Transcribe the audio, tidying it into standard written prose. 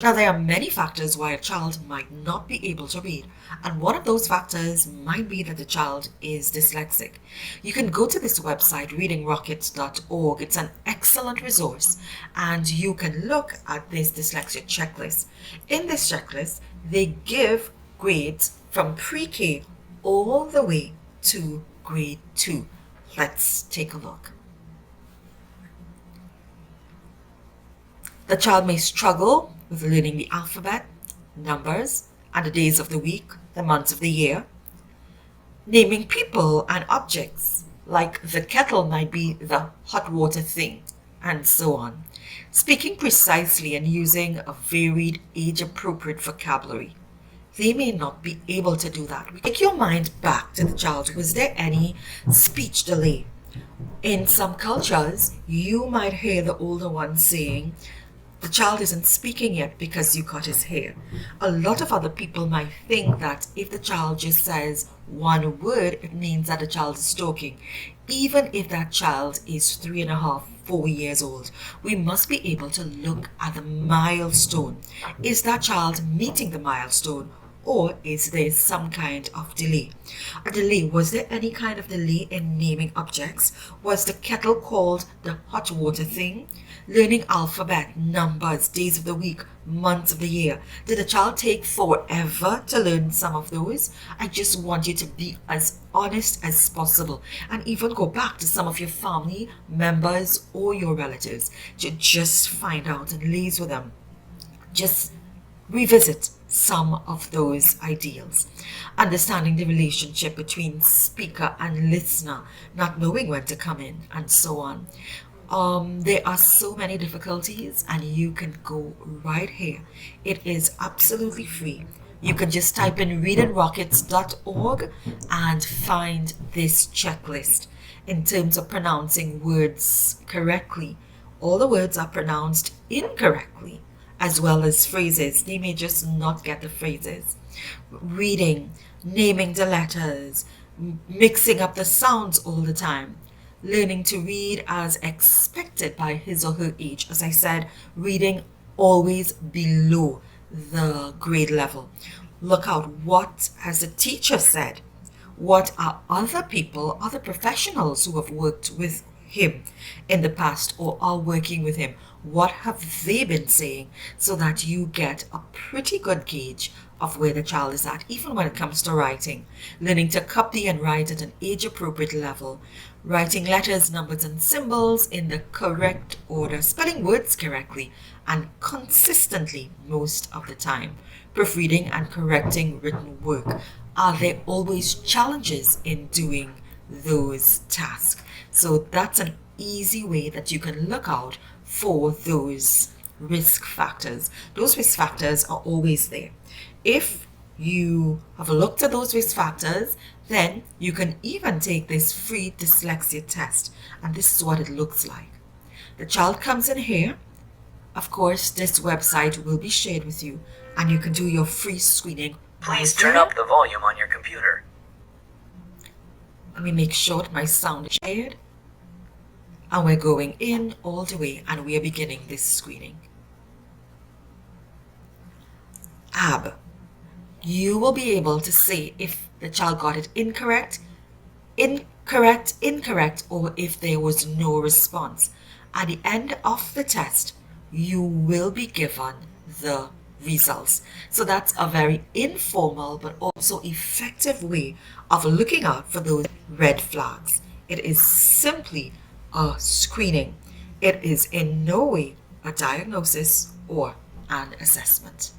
Now, there are many factors why a child might not be able to read, and one of those factors might be that the child is dyslexic. You can go to this website, readingrockets.org. It's an excellent resource, and you can look at this dyslexia checklist. In this checklist, they give grades from pre-K all the way to grade 2. Let's take a look. The child may struggle with learning the alphabet, numbers, and the days of the week, the months of the year. Naming people and objects, like the kettle might be the hot water thing, and so on. Speaking precisely and using a varied age-appropriate vocabulary. They may not be able to do that. Take your mind back to the child. Was there any speech delay? In some cultures, you might hear the older ones saying, the child isn't speaking yet because you cut his hair. A lot of other people might think that if the child just says one word, it means that the child is talking. Even if that child is 3.5, 4 years old, we must be able to look at the milestone. Is that child meeting the milestone? Or is there some kind of delay? A delay, was there any kind of delay in naming objects? Was the kettle called the hot water thing? Learning alphabet, numbers, days of the week, months of the year. Did the child take forever to learn some of those? I just want you to be as honest as possible and even go back to some of your family members or your relatives to just find out and liaise with them. Just revisit some of those ideals. Understanding the relationship between speaker and listener, not knowing when to come in, and so on. There are so many difficulties, and you can go right here. It is absolutely free. You can just type in readingrockets.org and find this checklist. In terms of pronouncing words correctly, all the words are pronounced incorrectly, as well as phrases. They may just not get the phrases. Reading, naming the letters, mixing up the sounds all the time. Learning to read as expected by his or her age. As I said, reading always below the grade level. Look out, what has the teacher said? What are other people, other professionals who have worked with him in the past or are working with him? What have they been saying, so that you get a pretty good gauge of where the child is at, even when it comes to writing. Learning to copy and write at an age-appropriate level. Writing letters, numbers, and symbols in the correct order. Spelling words correctly and consistently most of the time. Proofreading and correcting written work. Are there always challenges in doing those tasks? So that's an easy way that you can look out for those risk factors. Those risk factors are always there. If you have looked at those risk factors, then you can even take this free dyslexia test. And this is what it looks like. The child comes in here. Of course, this website will be shared with you, and you can do your free screening. Please turn up the volume on your computer. Let me make sure that my sound is shared. And we're going in all the way, and we are beginning this screening. AB. You will be able to say if the child got it incorrect, incorrect, or if there was no response. At the end of the test, you will be given the results. So that's a very informal but also effective way of looking out for those red flags. It is simply a screening. It is in no way a diagnosis or an assessment.